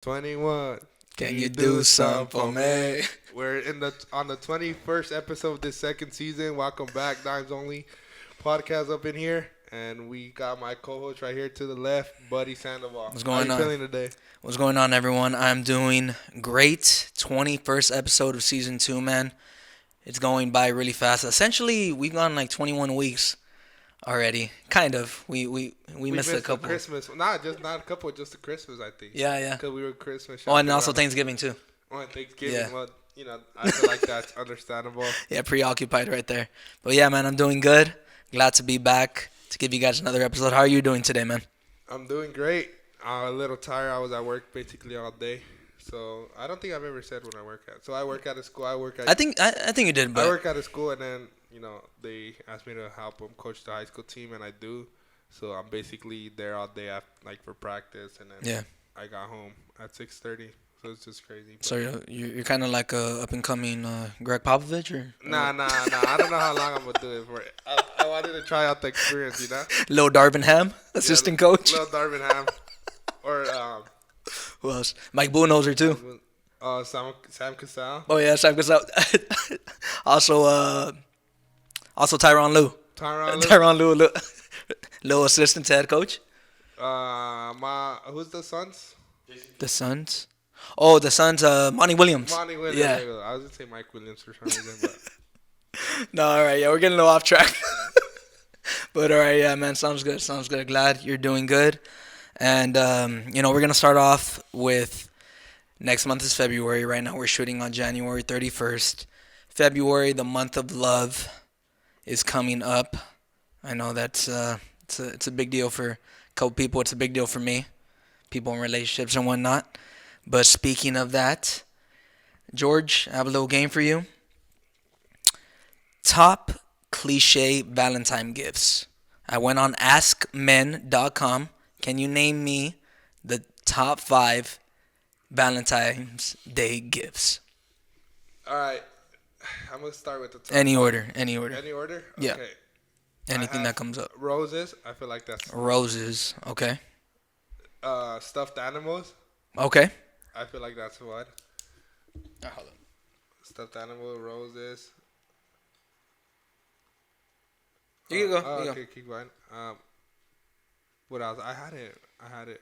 21. Can you do something for me? We're on the 21st episode of this second season. Welcome back, Dimes Only podcast up in here. And we got my co-host right here to the left, Buddy Sandoval. What's going on? How you feeling today? What's going on, everyone? I'm doing great. 21st episode of season 2, man. It's going by really fast. Essentially, we've gone like 21 weeks already. Kind of. We missed a couple. Christmas. Not a couple, just the Christmas, I think. Yeah. Because we were Christmas. Oh, and also Thanksgiving, too. Oh, and Thanksgiving. Yeah. Well, I feel like that's understandable. Yeah, preoccupied right there. But yeah, man, I'm doing good. Glad to be back to give you guys another episode. How are you doing today, man? I'm doing great. A little tired. I was at work basically all day. So I don't think I've ever said when I work at. So I work at a school. I think you did, but I work at a school, and then they asked me to help them coach the high school team, and I do. So I'm basically there all day for practice, and then I got home at 6:30. So it's just crazy. So you're kind of like a up and coming Greg Popovich, or Nah. I don't know how long I'm gonna do it for. I wanted to try out the experience, Lil Darvin Ham, assistant coach. Lil Darvin Ham, or who else? Mike Budenholzer too. Sam Cassell. Oh yeah, Sam Cassell. Also Tyronn Lue. Tyronn Lue, Lil assistant head coach. Who's the Suns? The Suns. Oh, the Suns. Monty Williams. Monty Williams. Yeah. I was gonna say Mike Williams for some reason, but no, all right. Yeah, we're getting a little off track. But all right, yeah, man. Sounds good. Glad you're doing good. And we're gonna start off with next month is February. Right now we're shooting on January 31st. February, the month of love, is coming up. I know that's it's a big deal for a couple people. It's a big deal for me, people in relationships and whatnot. But speaking of that, George, I have a little game for you. Top cliche Valentine gifts. I went on askmen.com. Can you name me the top 5 Valentine's Day gifts? All right. I'm going to start with the top. Any order. Any order? Yeah. Okay. Anything that comes up. Roses. I feel like that's... Roses. Okay. Stuffed animals. Okay. I feel like that's one. Hold on. Stuffed animal, roses. You can go. Okay, keep going. What else? I had it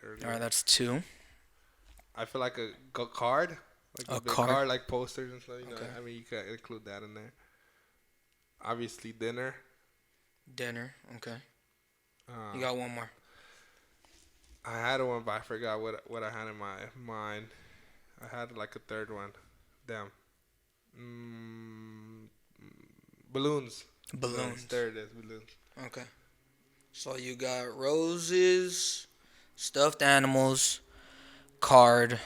earlier. All right, that's 2. I feel like a card. Like a big card, like posters and stuff. Okay. I mean, you can include that in there. Obviously, dinner. Dinner. Okay. You got one more. I had one, but I forgot what I had in my mind. I had like a third one. Damn. Balloons. There it is, balloons. Okay. So you got roses, stuffed animals, card,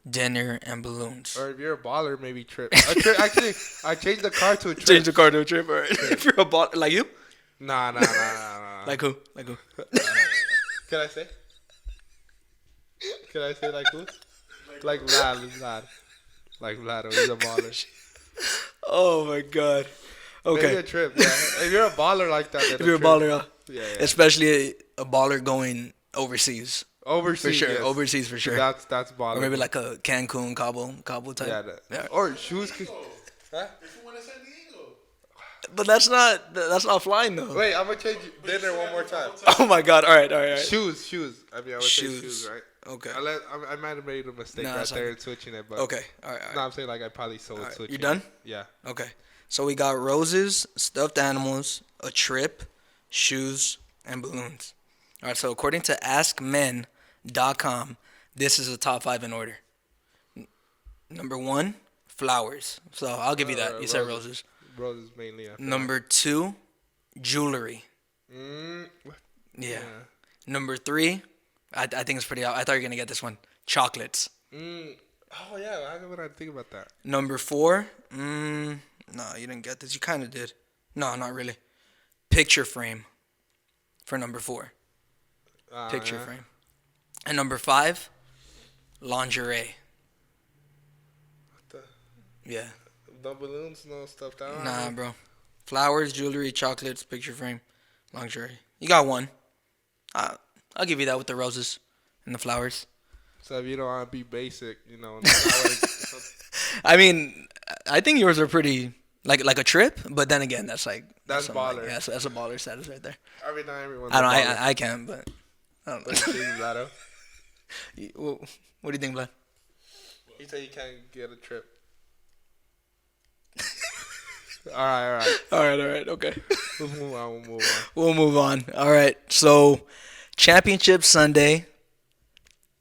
dinner, and balloons. Or if you're a baller, maybe trip. Actually, I changed the card to a trip. Change the card to a trip, all right. If you're a baller, like you? Nah. Like who? Can I say? Like who? Like Vlad. Like Vlad, he's a baller. Oh my God. Okay. Maybe a trip, yeah. If you're a baller like that, then if you're a baller, yeah. Especially a baller going overseas. Overseas, for sure. yes. Overseas for sure. That's baller. Or maybe like a Cancun, Cabo type. Yeah. Or shoes. Huh? If you want to San Diego. But that's not flying though. Wait, I'm gonna change dinner one more time. Oh my God! All right. Shoes. I mean, I would say shoes, right? Okay. I might have made a mistake there in switching it, but okay. All right. No, I'm saying like I probably sold switching. You done? Yeah. Okay. So we got roses, stuffed animals, a trip, shoes, and balloons. All right. So according to AskMen.com, this is the top 5 in order. Number 1, flowers. So I'll give you that. You said roses. Roses mainly. Number 2, jewelry. Yeah. Number 3, I think it's pretty. I thought you were gonna get this one. Chocolates. Oh yeah, I didn't think about that. Number 4, no, you didn't get this. You kind of did. No, not really. Picture frame. For number 4. Picture frame. And number 5, lingerie. What the? Yeah. No balloons, no stuff down. Nah, bro. Flowers, jewelry, chocolates, picture frame, lingerie. You got one. I'll give you that with the roses and the flowers. So if you don't want to be basic, I mean, I think yours are pretty like a trip, but then again, that's baller. Like, that's a baller status right there. I mean, not everyone's. I don't. I can't, but I don't know. What do you think, Vlad? He said you can't get a trip. All right. Okay. We'll move on. We'll move on. All right. So, Championship Sunday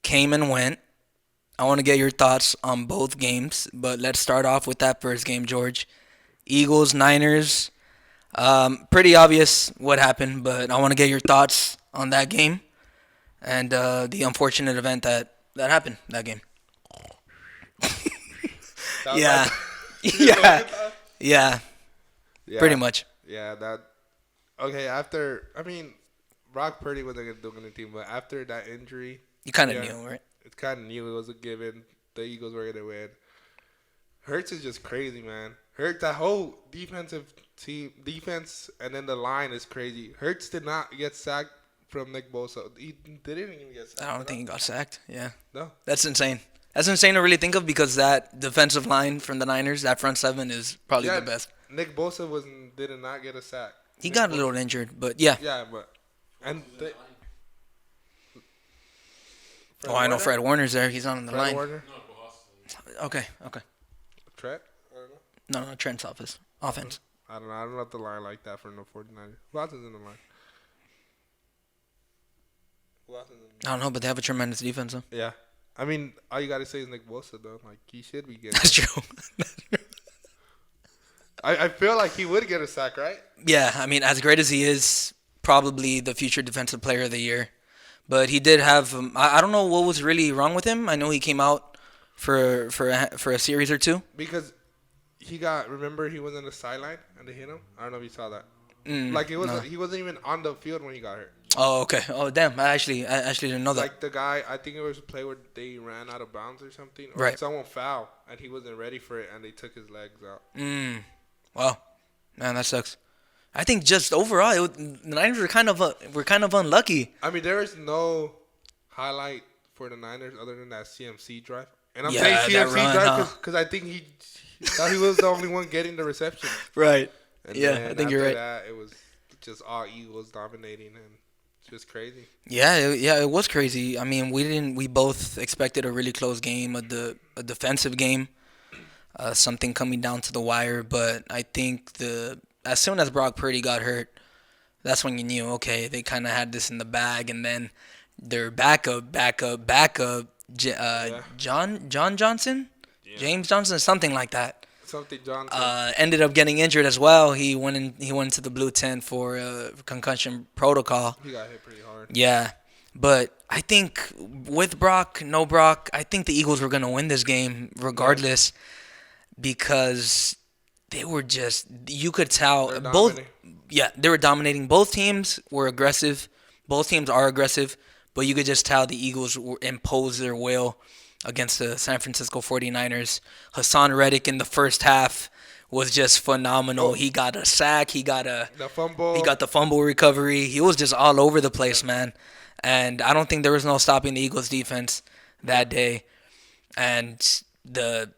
came and went. I want to get your thoughts on both games, but let's start off with that first game, George. Eagles, Niners. Pretty obvious what happened, but I want to get your thoughts on that game and the unfortunate event that happened that game. Yeah. Pretty much. Yeah, that. Okay, Brock Purdy wasn't going to do anything, but after that injury. You kind of knew, right? It's kind of knew it was a given. The Eagles were going to win. Hurts is just crazy, man. Hurts, that whole defense, and then the line is crazy. Hurts did not get sacked from Nick Bosa. He didn't even get sacked. I don't think he got sacked. Yeah. No. That's insane. That's insane to really think of because that defensive line from the Niners, that front seven, is probably the best. Nick Bosa did not get a sack. He got a little injured, but yeah. Yeah, but I know Fred Warner's there. He's on the line. Warner? Okay. Trent? I don't know. No, Trent's offense. I don't know. I don't know if the line like that for no 49ers. Who else is in the line? I don't know, but they have a tremendous defense, though. Yeah. I mean, all you got to say is Nick Bosa, though. Like, he should be getting That's true. I feel like he would get a sack, right? Yeah, I mean, as great as he is, probably the future defensive player of the year. But he did have, I don't know what was really wrong with him. I know he came out for a series or two. Because he remember he was on the sideline and they hit him? I don't know if you saw that. He wasn't even on the field when he got hurt. Oh, okay. Oh, damn. I actually didn't know that. Like the guy, I think it was a play where they ran out of bounds or something. Or right. Someone fouled and he wasn't ready for it and they took his legs out. Wow. Man, that sucks. I think just overall, the Niners were kind of unlucky. I mean, there is no highlight for the Niners other than that CMC drive. And I'm saying CMC drive because I think he thought he was the only one getting the reception. Right. And I think you're right. That, it was just all Eagles dominating and it's just crazy. Yeah, it was crazy. I mean, we both expected a really close game, a defensive game, something coming down to the wire. But I think as soon as Brock Purdy got hurt, that's when you knew, okay, they kind of had this in the bag. And then their backup, John Johnson, James Johnson, something like that. Something Johnson ended up getting injured as well. He went into the blue tent for concussion protocol. He got hit pretty hard. Yeah, but I think with Brock, no Brock, I think the Eagles were gonna win this game regardless because they were just, you could tell both. Yeah, they were dominating. Both teams were aggressive. Both teams are aggressive, but you could just tell the Eagles imposed their will against the San Francisco 49ers. Hassan Reddick in the first half was just phenomenal. He got a sack. He got the fumble. He got the fumble recovery. He was just all over the place, man. And I don't think there was no stopping the Eagles defense that day. And the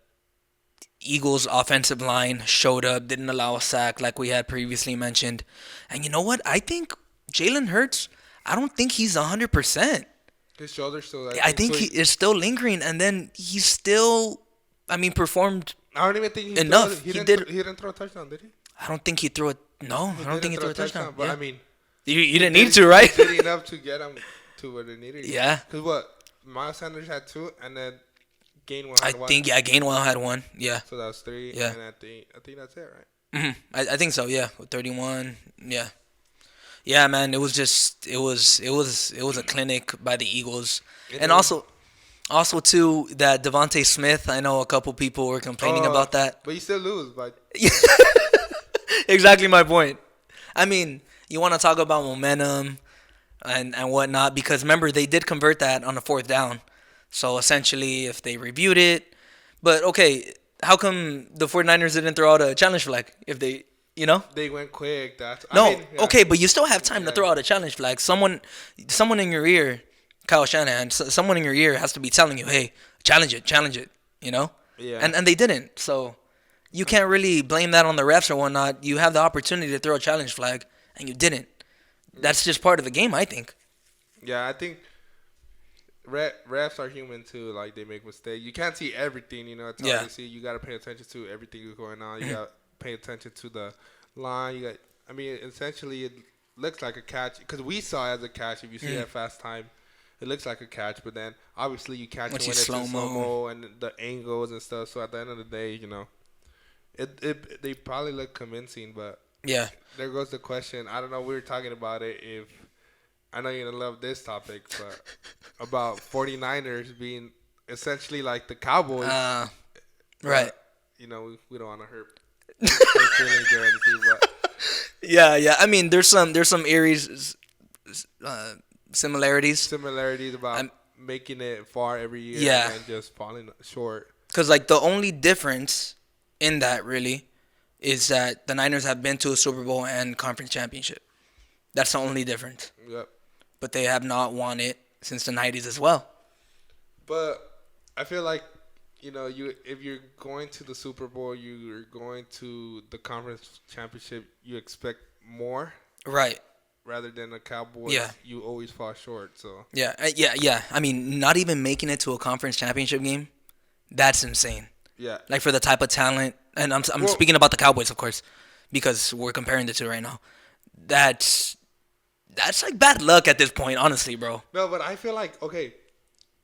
Eagles offensive line showed up, didn't allow a sack like we had previously mentioned. And you know what? I think Jalen Hurts, I don't think he's 100%. His shoulder's still. I think he is still lingering, and then he still, performed. I don't even think enough. He didn't throw a touchdown, did he? I don't think he threw it. No, I don't think he threw a touchdown. But you didn't need to, right? He did enough to get him to where they needed. Yeah. Because Miles Sanders had 2, and then Gainwell had 1. Gainwell had 1. Yeah. So that was 3. Yeah. And I think that's it, right? Mm-hmm. I think so. Yeah, with 31. Yeah. Yeah, man, it was a clinic by the Eagles, and also too that Devontae Smith. I know a couple people were complaining about that, but you still lose. But exactly my point. I mean, you want to talk about momentum and whatnot because remember they did convert that on the 4th down. So essentially, if they reviewed it, but okay, how come the 49ers didn't throw out a challenge flag if they? They went quick. Okay, but you still have time to throw out a challenge flag. Someone in your ear Kyle Shanahan, someone in your ear has to be telling you, hey, challenge it, you know? Yeah. And they didn't. So you can't really blame that on the refs or whatnot. You have the opportunity to throw a challenge flag, and you didn't. That's just part of the game, I think. Yeah, I think refs are human too. Like, they make mistakes. You can't see everything, you know. It's hard to see. You got to pay attention to everything that's going on. You got to pay attention to the line. Essentially, it looks like a catch. Because we saw it as a catch. If you see that fast time, it looks like a catch. But then, obviously, you catch it when it's in slow-mo and the angles and stuff. So, at the end of the day, you know, they probably look convincing. But yeah, there goes the question. I don't know. We were talking about it. If I know you're going to love this topic, but about 49ers being essentially like the Cowboys. Right. You know, we don't want to hurt feelings or anything, but yeah. I mean, there's some eerie similarities about making it far every year and just falling short. Because, like, the only difference in that, really, is that the Niners have been to a Super Bowl and conference championship. That's the only difference. Yep. But they have not won it since the 90s as well. But I feel like, you know, if you're going to the Super Bowl, you're going to the conference championship, you expect more. Right. Rather than the Cowboys, you always fall short. So Yeah. I mean, not even making it to a conference championship game, that's insane. Yeah. Like, for the type of talent, and I'm speaking about the Cowboys, of course, because we're comparing the two right now. That's like bad luck at this point, honestly, bro. No, but I feel like, okay,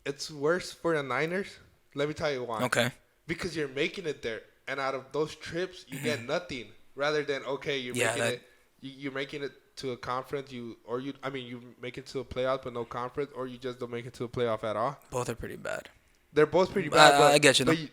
it's worse for the Niners. Let me tell you why. Okay. Because you're making it there, and out of those trips, you get nothing. Rather than, okay, you're making it to a conference, you make it to a playoff but no conference, or you just don't make it to a playoff at all. Both are pretty bad. They're both pretty bad. But I get you, though. But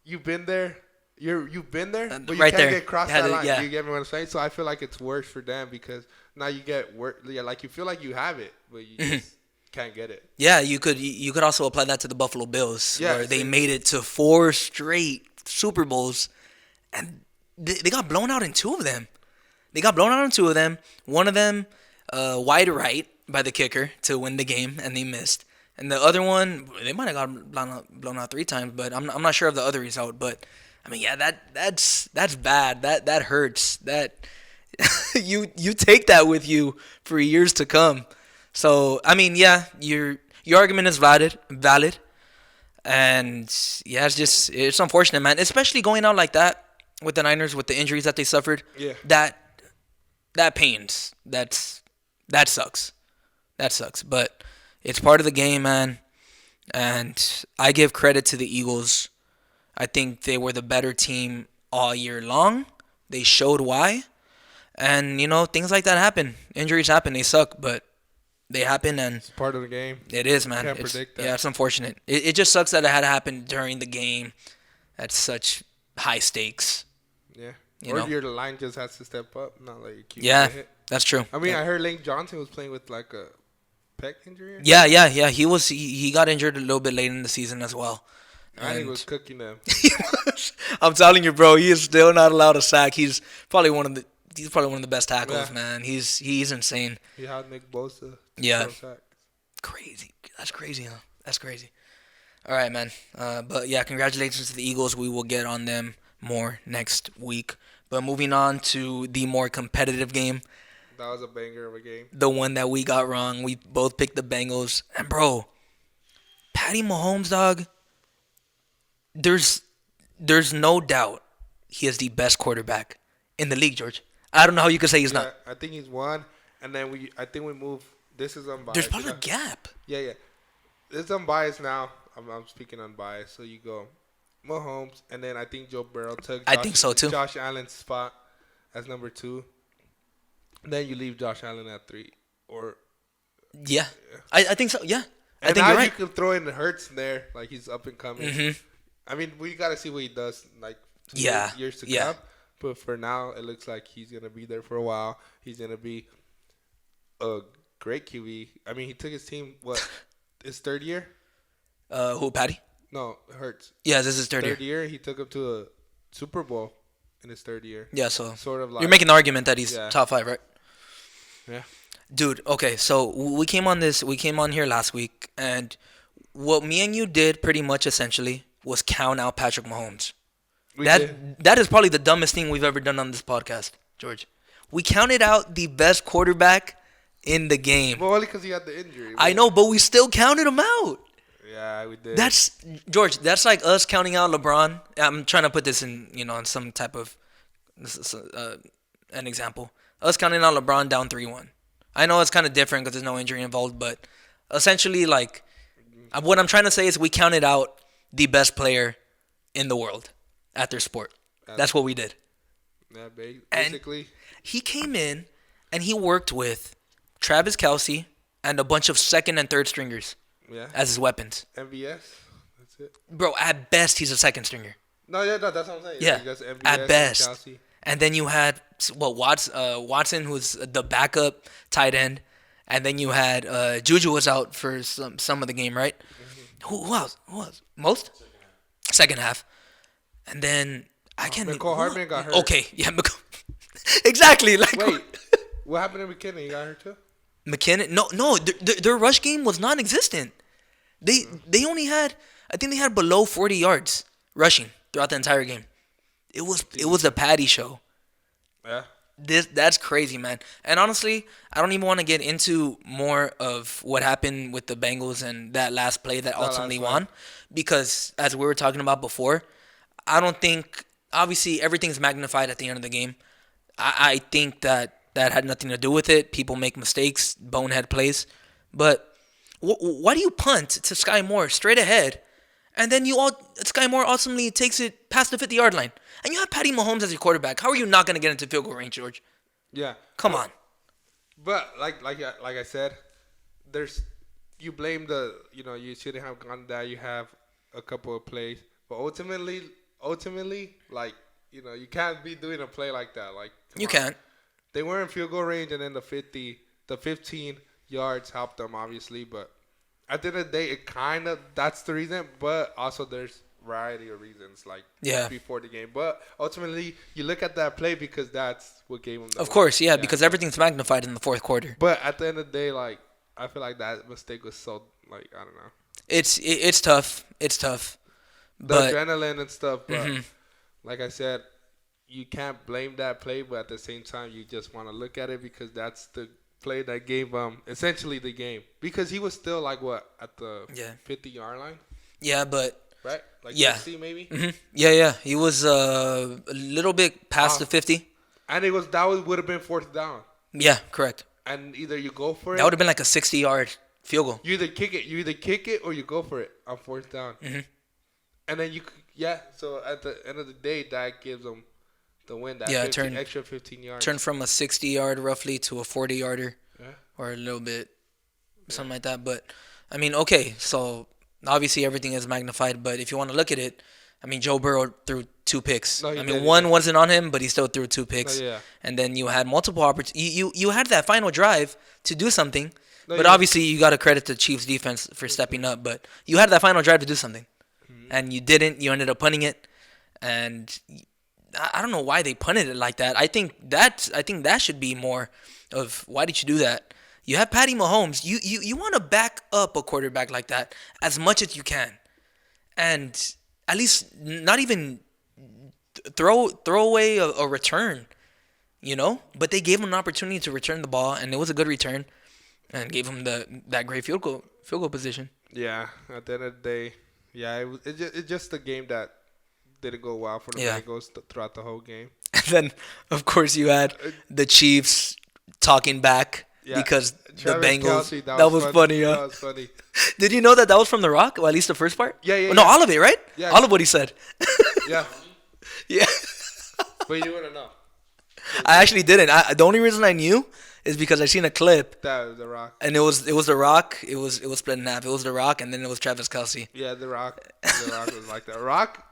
you've been there. You've been there, but you right can't there. get across that line. Yeah. You get me what I'm saying? So I feel like it's worse for them because now you get worse. Yeah, like you feel like you have it, but you just can't get it. Yeah, you could also apply that to the Buffalo Bills, where they made it to 4 straight Super Bowls, and they got blown out in 2 of them. One of them wide right by the kicker to win the game, and they missed. And the other one, they might have got blown out 3 times, but I'm not sure of the other result. But I mean, yeah, that's bad. That hurts. That you take that with you for years to come. So I mean, yeah, your argument is valid, and yeah, it's unfortunate, man. Especially going out like that with the Niners with the injuries that they suffered. Yeah, that pains. That sucks. But it's part of the game, man. And I give credit to the Eagles. I think they were the better team all year long. They showed why. And, you know, things like that happen. Injuries happen. They suck, but they happen. And it's part of the game. It is, man. Can't predict that. Yeah, it's unfortunate. It just sucks that it had to happen during the game at such high stakes. Yeah. Your line just has to step up, not like you keep hit. That's true. I mean, I heard Lane Johnson was playing with like a pec injury. Yeah. He got injured a little bit late in the season as well. And he was cooking them. I'm telling you, bro, he is still not allowed a sack. He's probably one of the best tackles, man. He's insane. He had Nick Bosa. Yeah. Crazy. That's crazy, huh? That's crazy. All right, man. But yeah, congratulations to the Eagles. We will get on them more next week. But moving on to the more competitive game. That was a banger of a game. The one that we got wrong. We both picked the Bengals. And, bro, Patty Mahomes, dog, there's no doubt he is the best quarterback in the league, George. I don't know how you could say he's not. I think he's one. And then I think we move. This is unbiased. There's probably a gap. Yeah. This is unbiased now. I'm speaking unbiased. So you go Mahomes, and then I think Joe Burrow took I think so too. Josh Allen's spot as number 2. And then you leave Josh Allen at 3. Yeah. I think so. Yeah. And I think you're right. You can throw in Hurts there, like he's up and coming. Mm-hmm. I mean, we got to see what he does, like, years to come. But for now, it looks like he's going to be there for a while. He's going to be a great QB. I mean, he took his team, his 3rd year? Who, Patty? No, Hurts. Yeah, this is his 3rd year. He took him to a Super Bowl in his 3rd year. Yeah, so sort of like, you're making the argument that he's top 5, right? Yeah. Dude, okay, so we came on here last week, and what me and you did pretty much essentially was count out Patrick Mahomes. We did. That is probably the dumbest thing we've ever done on this podcast, George. We counted out the best quarterback in the game. Well, only because he had the injury. I know, but we still counted him out. Yeah, we did. That's George. That's like us counting out LeBron. I'm trying to put this in, in some type of an example. Us counting out LeBron down 3-1. I know it's kind of different because there's no injury involved, but essentially, like, what I'm trying to say is we counted out the best player in the world at their sport. That's what we did. Yeah, basically. And he came in and he worked with Travis Kelce and a bunch of second and third stringers as his weapons. MVS, that's it. Bro, at best, he's a second stringer. No, that's what I'm saying. Yeah, MVS, at best. And then you had Watson, who's the backup tight end, and then you had Juju was out for some of the game, right? Mm-hmm. Who else? Most? Second half. And then I can't. McCall Hardman got hurt. Okay, yeah, exactly. Like, wait, what happened to McKinnon? He got hurt too? McKinnon? No, their rush game was non-existent. They only had, I think they had below 40 yards rushing throughout the entire game. It was a patty show. Yeah. That's crazy, man. And honestly, I don't even want to get into more of what happened with the Bengals and that last play that ultimately won, because as we were talking about before, I don't think, obviously everything's magnified at the end of the game. I think that had nothing to do with it. People make mistakes, bonehead plays, but why do you punt to Sky Moore straight ahead? And then Sky Moore ultimately takes it past the 50-yard line. And you have Patty Mahomes as your quarterback. How are you not going to get into field goal range, George? Yeah. Come on. But like I said, you blame you shouldn't have gone that. You have a couple of plays. But ultimately, like, you can't be doing a play like that. Like, you can't. They were in field goal range, and then the 15 yards helped them, obviously. But at the end of the day, that's the reason. But also there's variety of reasons, like before the game. But ultimately, you look at that play because that's what gave them the Of course, yeah, because everything's magnified in the fourth quarter. But at the end of the day, like, I feel like that mistake was so, like, I don't know. It's tough. It's tough. The adrenaline and stuff. But like I said, you can't blame that play. But at the same time, you just want to look at it because that's the play that gave essentially the game. Because he was still, like, what, at the 50-yard line? Yeah, but... Right? Like 60 maybe? Mm-hmm. Yeah. He was a little bit past the 50. And would have been fourth down. Yeah, correct. And either you go for it. That would have been like a 60-yard field goal. You either kick it or you go for it on fourth down. Mm-hmm. And then so at the end of the day, that gives them the win. That extra 15 yards. Turn from a 60-yard roughly to a 40-yarder. Yeah. Or a little bit, something like that. But, I mean, okay, so... Obviously, everything is magnified, but if you want to look at it, I mean, Joe Burrow threw 2 picks. One wasn't on him, but he still threw 2 picks. And then you had multiple opportunities. You had that final drive to do something, but obviously you got to credit the Chiefs' defense for stepping up. But you had that final drive to do something, and you didn't. You ended up punting it, and I don't know why they punted it like that. I think that should be more of why did you do that. You have Patty Mahomes. You want to back up a quarterback like that as much as you can, and at least not even throw away a return, But they gave him an opportunity to return the ball, and it was a good return, and gave him that great field goal position. Yeah, at the end of the day, it's just a game that didn't go well for the Bengals throughout the whole game. And then, of course, you had the Chiefs talking back. Yeah. Because Travis the Bengals, Kelce, that was funny, yeah. That was funny. Did you know that was from The Rock? Or at least the first part? Yeah. No, all of it, right? Yeah. All of what he said. Yeah. Yeah. But you wouldn't know. I actually didn't. The only reason I knew is because I seen a clip. That was The Rock. And it was The Rock. It was split in half. It was The Rock, and then it was Travis Kelce. Yeah, The Rock. The Rock was like that. Rock.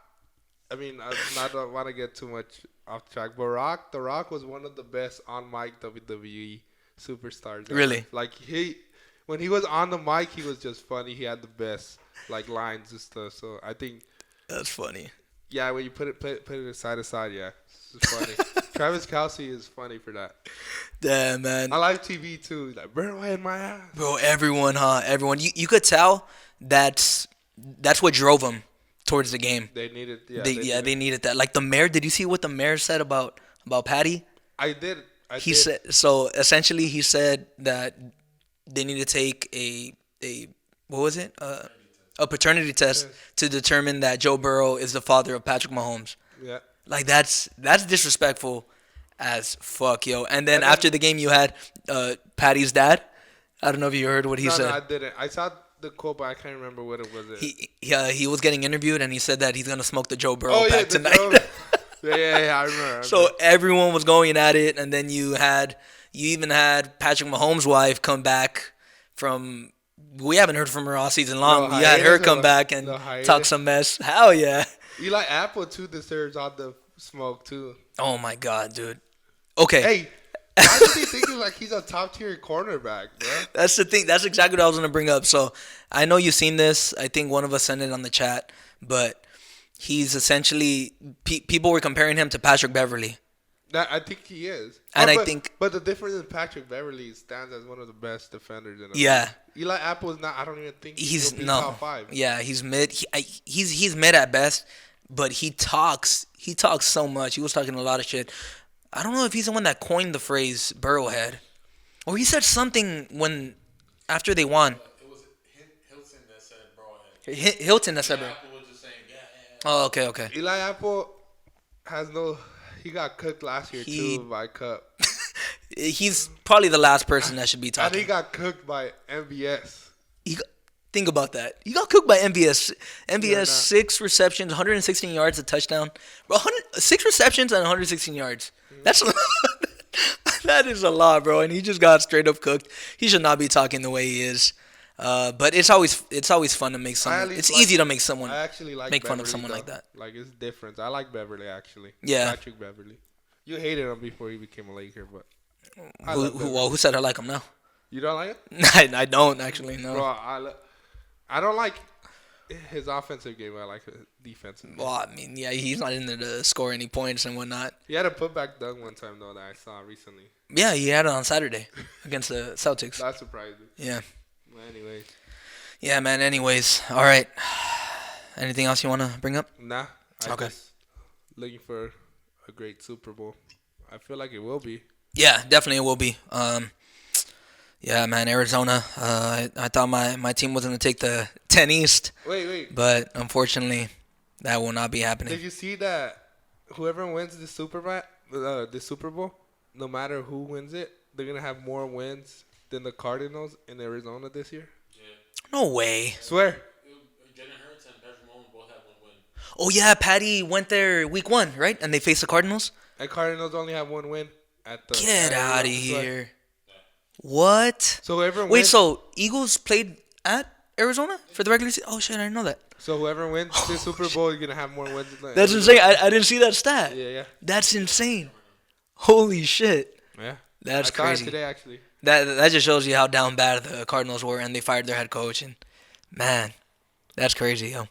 I mean, I don't want to get too much off track, but The Rock was one of the best on mic WWE superstars. Really? Like when he was on the mic, he was just funny. He had the best lines and stuff. So I think that's funny. Yeah, when you put it side to side, yeah, it's funny. Travis Kelce is funny for that. Damn, man. I like TV too. Like, burn away in my ass. Bro, everyone, huh? Everyone. You could tell that's what drove them towards the game. They needed, they needed that. Like the mayor. Did you see what the mayor said about Patty? I did. He said so. Essentially, he said that they need to take a what was it? A paternity test to determine that Joe Burrow is the father of Patrick Mahomes. Yeah. Like that's disrespectful as fuck, yo. And then after the game, you had Patty's dad. I don't know if you heard what he said. No, I didn't. I saw the quote, but I can't remember what it was. He was getting interviewed, and he said that he's gonna smoke the Joe Burrow pack tonight. Yeah, I remember. So everyone was going at it, and then you even had Patrick Mahomes' wife come back from. We haven't heard from her all season long. You had her come back and talk some mess. Hell yeah. Eli Apple too deserves all the smoke too. Oh my god, dude. Okay. Hey, why does he think like he's a top tier cornerback, bro? That's the thing. That's exactly what I was gonna bring up. So I know you've seen this. I think one of us sent it on the chat, but he's essentially people were comparing him to Patrick Beverly. I think he is. And but the difference is Patrick Beverly stands as one of the best defenders in the league. Eli Apple is not. I don't even think he's top 5. Yeah, he's mid. He's mid at best, but he talks so much. He was talking a lot of shit. I don't know if he's the one that coined the phrase Burrowhead, or he said something after they won. It was Hilton that said Burrowhead. Hilton that said Burrowhead. Apple was just saying yeah. Oh, okay. Eli Apple has no. He got cooked last year too by Cup. He's probably the last person that should be talking. And he got cooked by MVS. Think about that. He got cooked by MVS. MVS 6 receptions, 116 yards, a touchdown. Bro, 6 receptions and 116 yards. That's a lot. That is a lot, bro. And he just got straight up cooked. He should not be talking the way he is. But it's always fun to make someone. It's easy to make someone. I actually like make Beverly, fun of someone like that. Like it's different. I like Beverly actually. Yeah, Patrick Beverly. You hated him before he became a Laker, but who said I like him now? You don't like it? I don't actually. No. Bro, I don't like his offensive game. I like his defensive game. Well, I mean, yeah, he's not in there to score any points and whatnot. He had a putback dunk one time though that I saw recently. Yeah, he had it on Saturday against the Celtics. That surprised me. Yeah. Well, anyways. Yeah, man. Anyways, all right. Anything else you want to bring up? Nah. Okay. Just looking for a great Super Bowl. I feel like it will be. Yeah, definitely it will be. Yeah, man, Arizona. I thought my team was going to take the 10 East. Wait. But unfortunately, that will not be happening. Did you see that whoever wins the Super Bowl, no matter who wins it, they're going to have more wins than the Cardinals in Arizona this year? Yeah. No way. Swear. Jalen Hurts and Patrick Mahomes both have one win. Oh, yeah, Patty went there week 1, right? And they faced the Cardinals? And Cardinals only have one win. Get out of here. What? So whoever wins. Wait, so Eagles played at Arizona for the regular season? Oh, shit, I didn't know that. So whoever wins the Super Bowl is going to have more wins. That's insane. I didn't see that stat. Yeah. That's insane. Holy shit. Yeah. That's crazy. Today, actually. That just shows you how down bad the Cardinals were, and they fired their head coach. And, man, that's crazy, yo.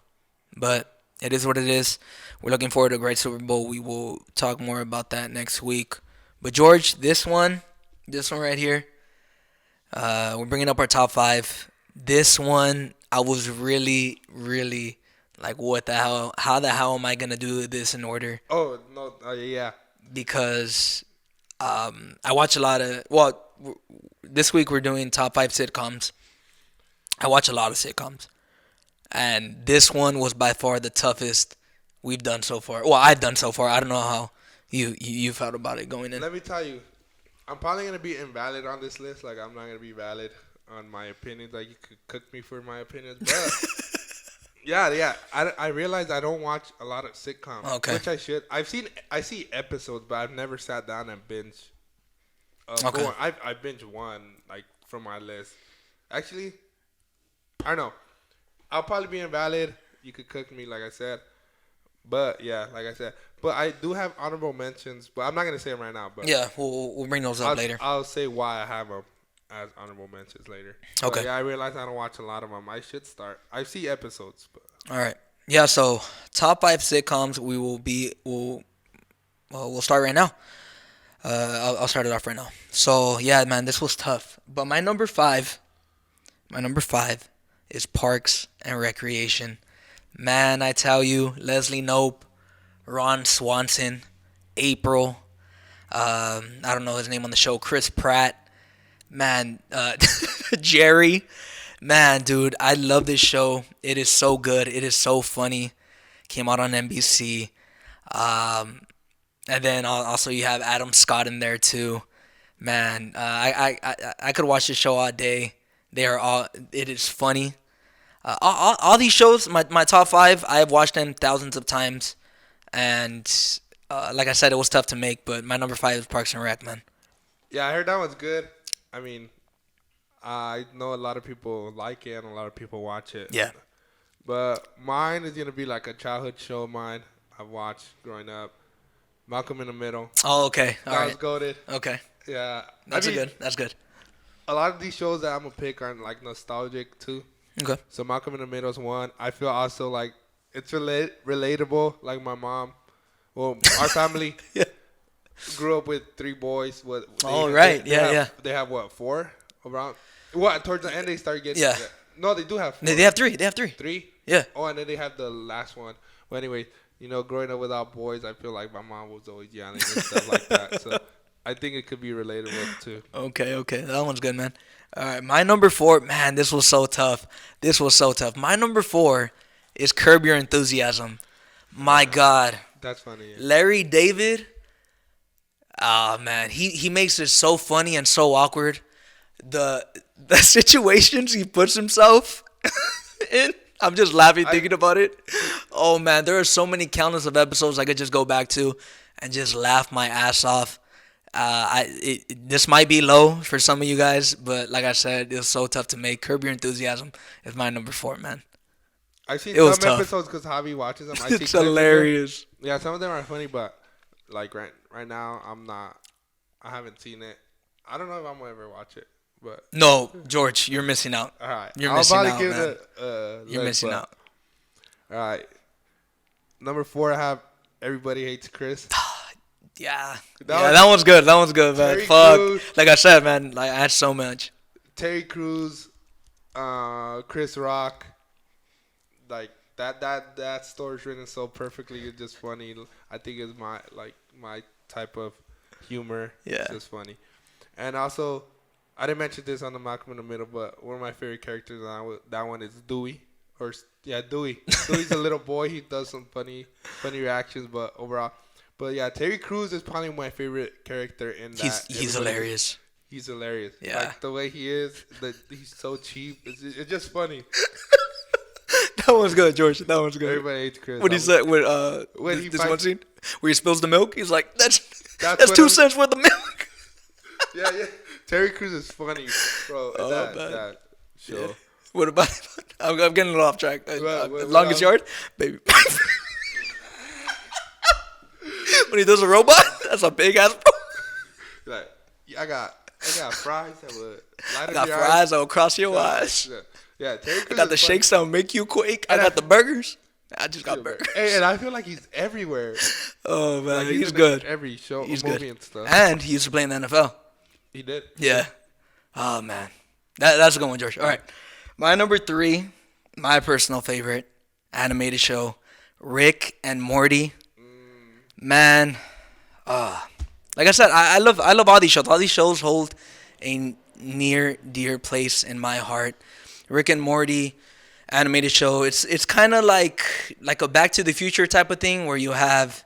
But it is what it is. We're looking forward to a great Super Bowl. We will talk more about that next week. But, George, this one right here, we're bringing up our top 5. This one, I was really, really like, what the hell? How the hell am I going to do this in order? Oh, no. Yeah. Because I watch a lot of, well, this week we're doing top 5 sitcoms. I watch a lot of sitcoms. And this one was by far the toughest we've done so far. Well, I've done so far. I don't know how you felt about it going in. Let me tell you, I'm probably going to be invalid on this list. Like, I'm not going to be valid on my opinions. Like, you could cook me for my opinions. But, yeah. I realize I don't watch a lot of sitcoms. Okay. Which I should. I see episodes, but I've never sat down and binge. Okay. I binge one, like, from my list. Actually, I don't know. I'll probably be invalid. You could cook me, like I said. But, yeah, like I said. But I do have honorable mentions. But I'm not going to say them right now. But yeah, we'll bring those up later. I'll say why I have them as honorable mentions later. Okay. But yeah, I realize I don't watch a lot of them. I should start. I see episodes. But. All right. Yeah, so top 5 sitcoms we'll start right now. I'll start it off right now. So yeah, man, this was tough. But my number five is Parks and Recreation. Man, I tell you, Leslie Knope, Ron Swanson, April. I don't know his name on the show. Chris Pratt. Man, Jerry. Man, dude, I love this show. It is so good. It is so funny. Came out on NBC. And then also you have Adam Scott in there too. Man, I could watch this show all day. It is funny. All these shows, my top five, I have watched them thousands of times. And like I said, it was tough to make, but my number five is Parks and Rec, man. Yeah, I heard that one's good. I mean, I know a lot of people like it and a lot of people watch it. Yeah. But mine is going to be like a childhood show of mine I've watched growing up. Malcolm in the Middle. Oh, okay. All right. That was goated. Okay. Yeah. That's good. That's good. A lot of these shows that I'm going to pick are like nostalgic too. Okay. So Malcolm in the Middle is one. I feel also like it's relatable. Like my mom, well, our family Yeah. grew up with three boys. They have what, four around? What, towards the end they start getting. Yeah. No, they do have four. They have three. Three? Yeah. Oh, and then they have the last one. Well, anyway, growing up without boys, I feel like my mom was always yelling and stuff like that. So I think it could be relatable too. Okay. That one's good, man. All right, my number four, man, this was so tough. My number four is Curb Your Enthusiasm. My God. That's funny. Yeah. Larry David, man, he makes it so funny and so awkward. The situations he puts himself in, I'm just laughing thinking about it. Oh, man, there are so many countless of episodes I could just go back to and just laugh my ass off. This might be low for some of you guys, but like I said, it's so tough to make. Curb Your Enthusiasm is my number four, man. I've seen some episodes because Javi watches them. It's hilarious. Yeah, some of them are funny, but like right now, I haven't seen it. I don't know if I'm gonna ever watch it, but no, George, you're missing out. All right, you're missing out, man. You're missing out. All right, number four, I have Everybody Hates Chris. Yeah, that one's good. That one's good, man. Fuck. Crews, like I said, man, like I had so much. Terry Crews, Chris Rock, like that story's written so perfectly. It's just funny. I think it's my type of humor. Yeah, it's just funny. And also, I didn't mention this on the Malcolm in the Middle, but one of my favorite characters that one is Dewey. Dewey. Dewey's a little boy. He does some funny reactions, but overall. But yeah, Terry Crews is probably my favorite character in that. He's hilarious. He's hilarious. Yeah. Like the way he is, he's so cheap. It's just funny. That one's good, George. That one's good. Everybody hates Chris. What he said when this one scene where he spills the milk, he's like, that's 2 cents worth of milk. Yeah. Terry Crews is funny, bro. Oh, that show. Yeah. What about it? I'm getting a little off track. Longest Yard? Baby. When he does a robot, that's a big ass bro. Like, I got fries that would light up I got your fries eyes. that will cross your eyes. Yeah, Terry Crews. I got the shakes that will make you quake. I got the burgers. I just got burgers. Hey, and I feel like he's everywhere. Oh, man. Like, he's good. Every show, he's movie good. and stuff. And he used to play in the NFL. He did? Yeah. Oh, man. That's a good one, George. All right. My number three, my personal favorite animated show, Rick and Morty. Man, like I said, I love all these shows. All these shows hold a near dear place in my heart. Rick and Morty, animated show. It's kind of like a Back to the Future type of thing where you have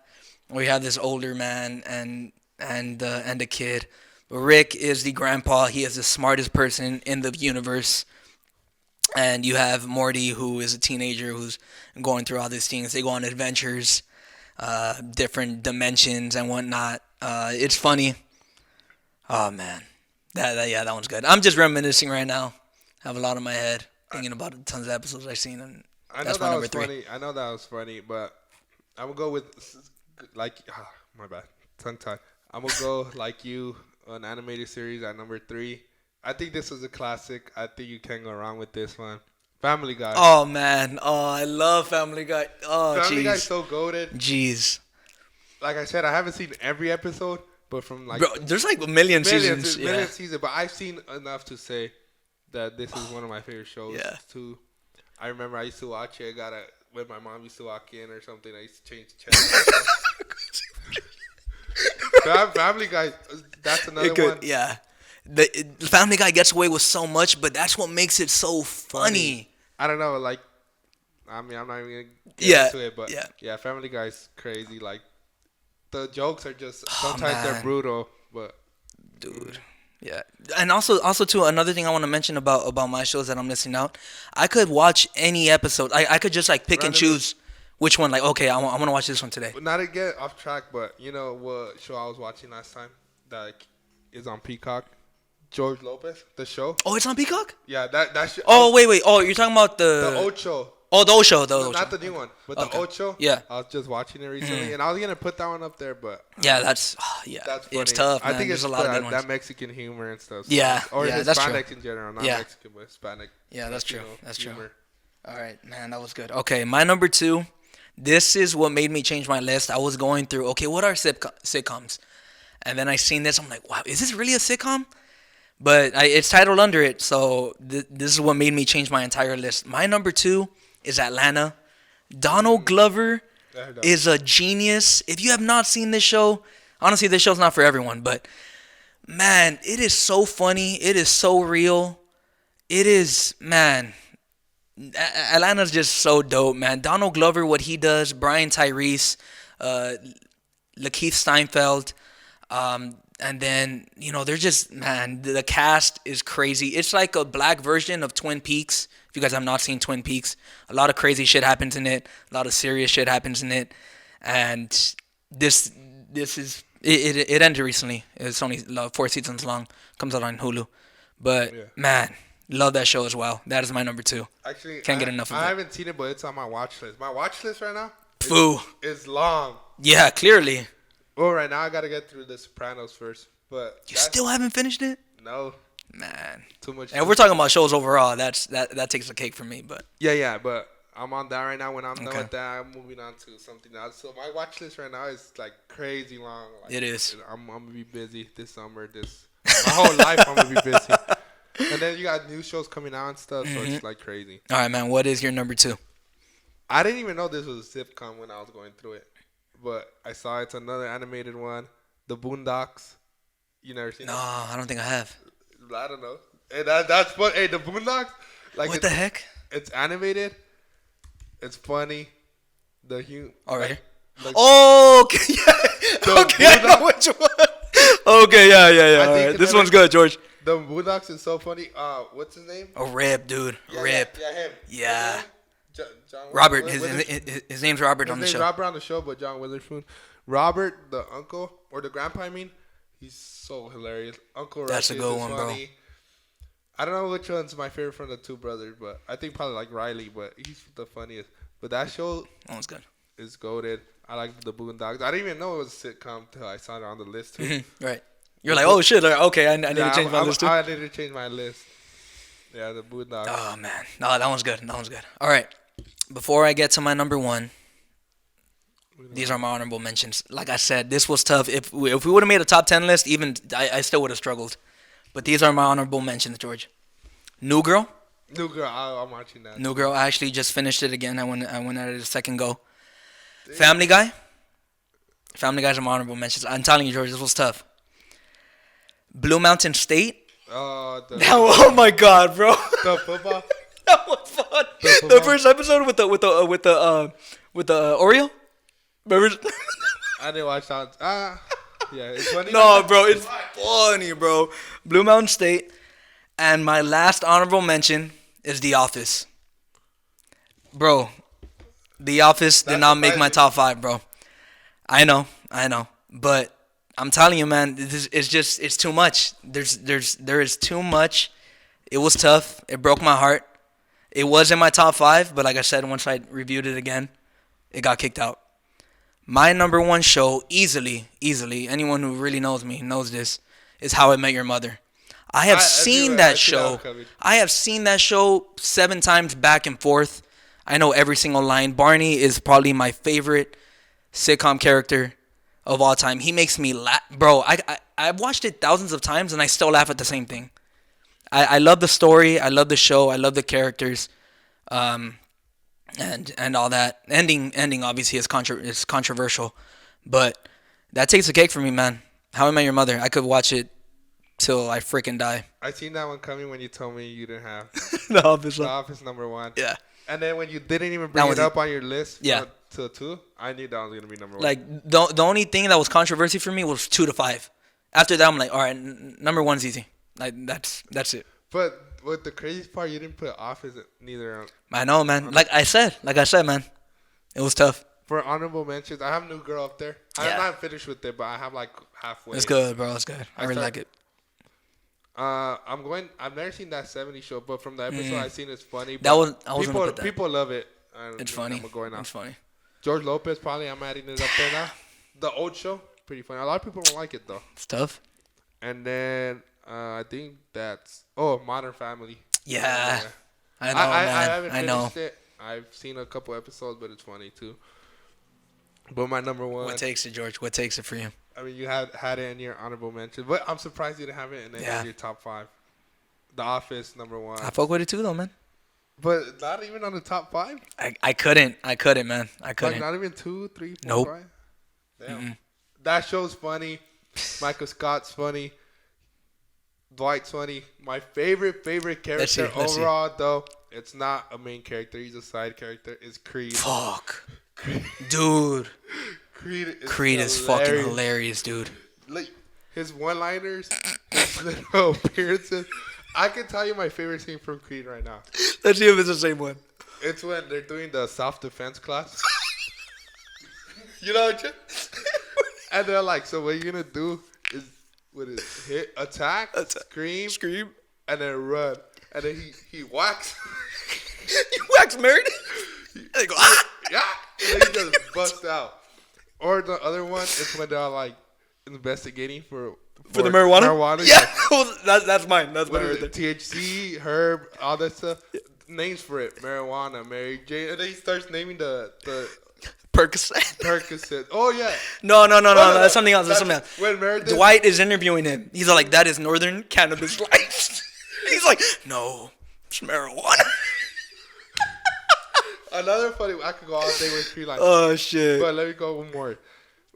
this older man and a kid. Rick is the grandpa. He is the smartest person in the universe. And you have Morty, who is a teenager who's going through all these things. They go on adventures, different dimensions and whatnot. It's funny. Oh, man. That one's good. I'm just reminiscing right now. I have a lot in my head, thinking about tons of episodes I've seen. And that's my number three. I know that was funny, but I'm going to go with, my bad, tongue-tied. I'm going to go like you, an animated series at number three. I think this was a classic. I think you can't go wrong with this one. Family Guy. Oh, man. Oh, I love Family Guy. Oh, jeez. Family Guy's so goated. Jeez. Like I said, I haven't seen every episode, but from like bro, there's like a million seasons. Million seasons, but I've seen enough to say that this is one of my favorite shows. Yeah. Too. I remember I used to watch it. When my mom used to walk in or something, I used to change the channel. Family Guy, that's another one. Yeah. The Family Guy gets away with so much, but that's what makes it so funny. I don't know, like, I mean, I'm not even going to get into it, but yeah, Family Guy's crazy. Like, the jokes are just, sometimes they're brutal, but. Dude. Yeah. And also too, another thing I want to mention about my shows that I'm missing out, I could watch any episode. I could just like pick and choose which one. Like, okay, I want to watch this one today. Not to get off track, but you know what show I was watching last time that is on Peacock? George Lopez, the show. Oh, it's on Peacock? Yeah, that show. Oh, wait. Oh, you're talking about the Ocho. Oh, the Ocho. Not the new one, but the Ocho. Yeah. I was just watching it recently, and I was going to put that one up there, but. Yeah, that's funny. It's tough, man. I think there's it's a lot of good ones. That Mexican humor and stuff. So yeah. Or yeah, that's true. Hispanic in general, not Mexican, but Hispanic. Yeah, that's true. That's humor. True. All right, man, that was good. Okay, my number 2. This is what made me change my list. I was going through, okay, what are sitcoms? And then I seen this. I'm like, wow, is this really a sitcom? But it's titled under it, so this is what made me change my entire list. My number 2 is Atlanta. Donald Glover is a genius. If you have not seen this show, honestly, this show's not for everyone, but man, it is so funny. It is so real. It is, man, Atlanta's just so dope, man. Donald Glover, what he does, Brian Tyrese, Lakeith Steinfeld, and then, you know, they're just, man, the cast is crazy. It's like a black version of Twin Peaks. If you guys have not seen Twin Peaks, a lot of crazy shit happens in it. A lot of serious shit happens in it. And this is, it ended recently. It's only 4 seasons long. Comes out on Hulu. But, man, love that show as well. That is my number 2. Actually, can't get enough of it. I haven't seen it, but it's on my watch list. My watch list right now is long. Yeah, clearly. Well, right now I got to get through The Sopranos first. But you still haven't finished it? No. Man. Too much. And we're talking about shows overall. That takes the cake for me. But yeah, but I'm on that right now. When I'm done with that, I'm moving on to something else. So my watch list right now is like crazy long. Like, it is. I'm gonna be busy this summer. My whole life I'm gonna be busy. And then you got new shows coming out and stuff, so it's like crazy. All right, man. What is your number 2? I didn't even know this was a sitcom when I was going through it, but I saw it's another animated one, The Boondocks. You never seen it? No, I don't think I have. I don't know. Hey, that's fun. Hey, The Boondocks. Like, what the heck? It's animated. It's funny. All right. Oh, okay. Yeah. Okay, I know which one. Okay, yeah. All right. This one's good, George. The Boondocks is so funny. What's his name? Oh, Rip, dude. Rip. Yeah, him. Yeah. John Robert. His name's Robert on the show. His name's Robert on the show, but John Witherspoon. Robert, the uncle, or the grandpa, I mean. He's so hilarious. Uncle Rush. That's a good one, funny. Bro. I don't know which one's my favorite from the two brothers, but I think probably like Riley, but he's the funniest. But that show good. Is goated. I like The Boondocks. I didn't even know it was a sitcom until I saw it on the list too. Right. You're like, oh shit, okay, I need to change my list too. I need to change my list. Yeah, The Boondocks. Oh man, no, that one's good. All right, before I get to my number 1. These are my honorable mentions. Like I said, this was tough. If we would have made a top 10 list, even I still would have struggled. But these are my honorable mentions, George. New Girl. I'm watching that. New Girl. I actually just finished it again. I went at it a second go. Damn. Family Guy. Family Guy's my honorable mentions. I'm telling you, George, this was tough. Blue Mountain State. Oh my God, bro. The football. That was fun. The first episode with the Oreo. Remember? I didn't watch that. Yeah, it's funny. No, bro, it's funny, bro. Blue Mountain State. And my last honorable mention is The Office. Bro, The Office did not make my top 5, bro. I know. But I'm telling you, man, it's too much. There is too much. It was tough. It broke my heart. It was in my top 5, but like I said, once I reviewed it again, it got kicked out. My number 1 show, easily, anyone who really knows me knows this, is How I Met Your Mother. I have seen that show. I have seen that show 7 times back and forth. I know every single line. Barney is probably my favorite sitcom character of all time. He makes me laugh, bro. I've watched it thousands of times and I still laugh at the same thing. I love the story. I love the show. I love the characters, and all that. Ending obviously is controversial, but that takes the cake for me, man. How I Met Your Mother. I could watch it till I freaking die. I seen that one coming when you told me you didn't have The Office. The Office number 1. Yeah. And then when you didn't even bring it up on your list, yeah, to 2, I knew that was gonna be number 1. Like the only thing that was controversy for me was 2 to 5. After that, I'm like, all right, number 1's easy. Like that's it. But what the craziest part, you didn't put Office neither. I know, man. Like I said, man, it was tough. For honorable mentions, I have New Girl up there. Yeah. I'm not finished with it, but I have like halfway. It's good, bro. It's good. I really like it. I've never seen that 70s show, but from the episode I've seen, it's funny. People love it. It's funny. It's funny. George Lopez, probably I'm adding it up there now. The old show, pretty funny. A lot of people don't like it though. It's tough. And then I think that's Modern Family. Yeah. I know, I man. haven't finished it. I've seen a couple episodes, but it's funny too. But my number 1. What takes it, George? What takes it for you? I mean, you had it in your honorable mention, but I'm surprised you didn't have it in your top 5. The Office, number 1. I fuck with it too, though, man. But not even on the top 5? I couldn't, man. I couldn't. Like not even 2, 3, 4, nope. 5? Damn. Mm-mm. That show's funny. Michael Scott's funny. Dwight's funny. My favorite character overall, though, it's not a main character. He's a side character. It's Creed. Fuck. Dude. Creed is fucking hilarious, dude. Like, his one-liners, his little appearances. I can tell you my favorite scene from Creed right now. Let's see if it's the same one. It's when they're doing the self-defense class. You know what? And they're like, so what you're going to do is hit, attack, scream, and then run. And then he whacks. He whacks Meredith? And they go, ah! Yeah. And then he just busts out. Or the other one is when they're like investigating for the marijuana? Yeah. Like, that's mine. That's mine right there. THC, herb, all that stuff. Names for it. Marijuana, Mary Jane. And then he starts naming the Percocet. Oh, yeah. No. That's something else. When Dwight is interviewing him. He's like, that is Northern Cannabis Life. He's like, no, it's marijuana. Another funny, I could go all day with Creed like. Oh, shit. But let me go one more.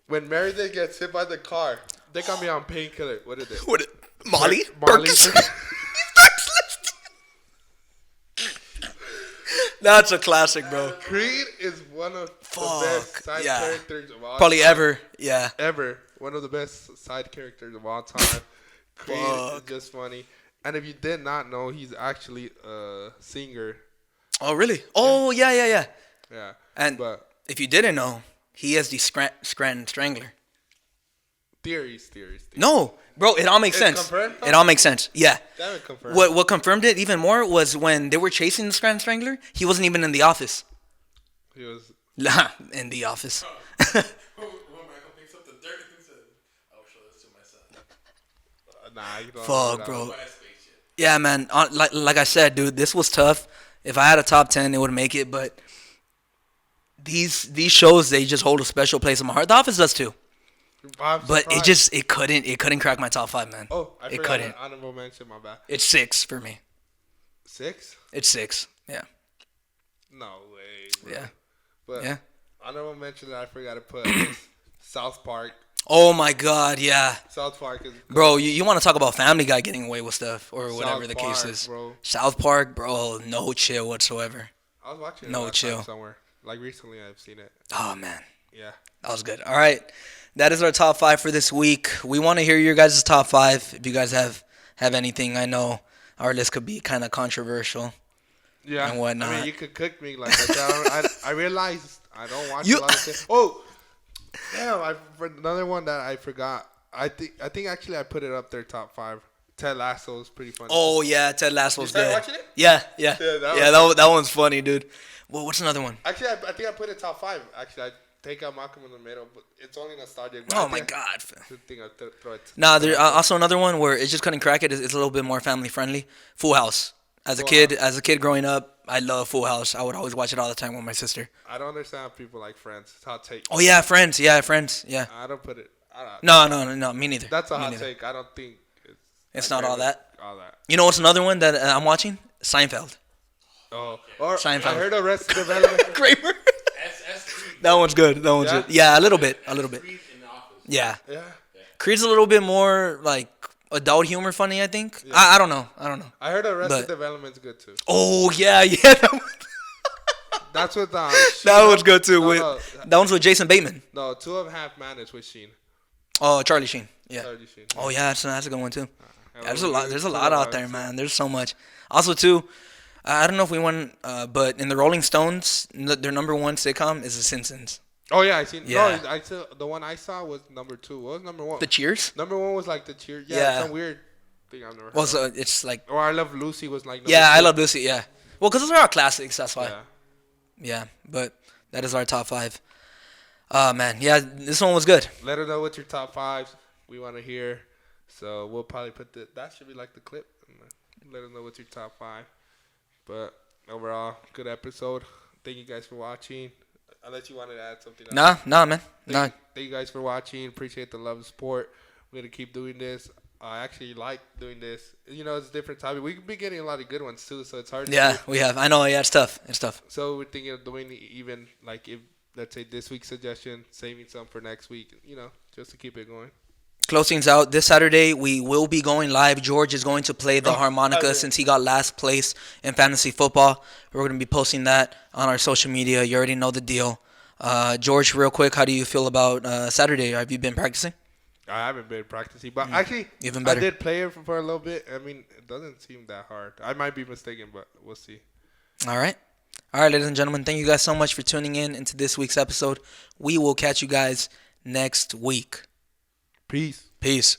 When Meredith gets hit by the car, they got me on painkiller. What is it? Molly? Molly. That's a classic, bro. Creed is one of the best side characters of all Probably time. ever. Yeah. Ever. One of the best side characters of all time. Creed is just funny. And if you did not know, he's actually a singer. Oh, really? Oh, yeah. Yeah. But if you didn't know, he is the Scranton Strangler. Theories. No, bro, it all makes sense. Confirmed? It all makes sense. Yeah. That would confirm. What confirmed it even more was when they were chasing the Scranton Strangler, he wasn't even in the office. He was in the office. When Michael picks up the dirt, he said, "I'll show this to my son." you don't Fuck, bro. Yeah, man. Like I said, dude, this was tough. If I had a top 10, it would make it. But these shows, they just hold a special place in my heart. The Office does too. But it couldn't crack my top 5, man. Oh, I forgot an honorable mention. My bad. It's 6 for me. 6? It's 6. Yeah. No way. Bro. Yeah. But yeah. Honorable mention that I forgot to put is South Park. Oh my God, yeah. South Park is. Bro, you want to talk about Family Guy getting away with stuff or whatever the case is? Bro. South Park, bro, no chill whatsoever. I was watching it last time somewhere. Like recently, I've seen it. Oh man. Yeah. That was good. All right. That is our top 5 for this week. We want to hear your guys' top 5. If you guys have anything, I know our list could be kind of controversial. Yeah. And whatnot. I mean, you could cook me like that. I realized I don't watch a lot of things. Oh, damn! Another one that I forgot. I think actually I put it up there top 5. Ted Lasso is pretty funny. Oh yeah, Ted Lasso's good. You started watching it? Yeah. That one's funny, dude. Well, what's another one? Actually, I think I put it top 5. Actually, I take out Malcom in the middle, but it's only nostalgic. Oh my God! I throw it. Nah, there's also another one where it just couldn't crack it. It's a little bit more family friendly. Full House. As a kid growing up, I love Full House. I would always watch it all the time with my sister. I don't understand how people like Friends. It's hot take. Oh yeah, Friends. Yeah, Friends. Yeah. I don't put it. No. Me neither. That's a Me hot neither. take. I don't think it's not all that. All that. You know what's another one that I'm watching? Seinfeld. Oh, or Seinfeld. I heard Arrested Development. Kramer. That one's good. That one's good. Yeah, a little bit. Yeah. Yeah. Creed's a little bit more like adult humor funny, I think. Yeah. I don't know. I heard Arrested Development's good too. Oh yeah. That's with that was good too. That one's with Jason Bateman. No, 2.5 Men is with Sheen. Oh, Charlie Sheen. Yeah. Charlie Sheen. Oh yeah, that's a good one too. There's a lot. There's a lot out there, man. There's so much. Also too, I don't know if we went, but in the Rolling Stones, their number one sitcom is The Simpsons. Oh yeah, I seen. Yeah. No, I saw the one I saw was number 2. What was number 1? The Cheers. Number 1 was like the Cheers. Yeah. Some weird thing I've never heard. Well, so it's like. Or I Love Lucy was like. Yeah, 2. I Love Lucy. Yeah. Well, because those are all classics. That's why. Yeah. Yeah, but that is our top 5. Man, yeah, this one was good. Let us know what your top 5s we want to hear. So we'll probably put that should be like the clip. Let us know what's your top 5. But overall, good episode. Thank you guys for watching. Unless you wanted to add something else. Nah, man. Thank you guys for watching. Appreciate the love and support. We're going to keep doing this. I actually like doing this. You know, it's a different topic. We could be getting a lot of good ones, too, so it's hard to do. We have. I know, yeah, it's tough. So we're thinking of doing even, like, if, let's say, this week's suggestion, saving some for next week, you know, just to keep it going. Closings out. This Saturday, we will be going live. George is going to play the harmonica since he got last place in fantasy football. We're going to be posting that on our social media. You already know the deal. George, real quick, how do you feel about Saturday? Have you been practicing? I haven't been practicing, but actually, even better. I did play it for a little bit. I mean, it doesn't seem that hard. I might be mistaken, but we'll see. All right, ladies and gentlemen, thank you guys so much for tuning in into this week's episode. We will catch you guys next week. Peace. Peace.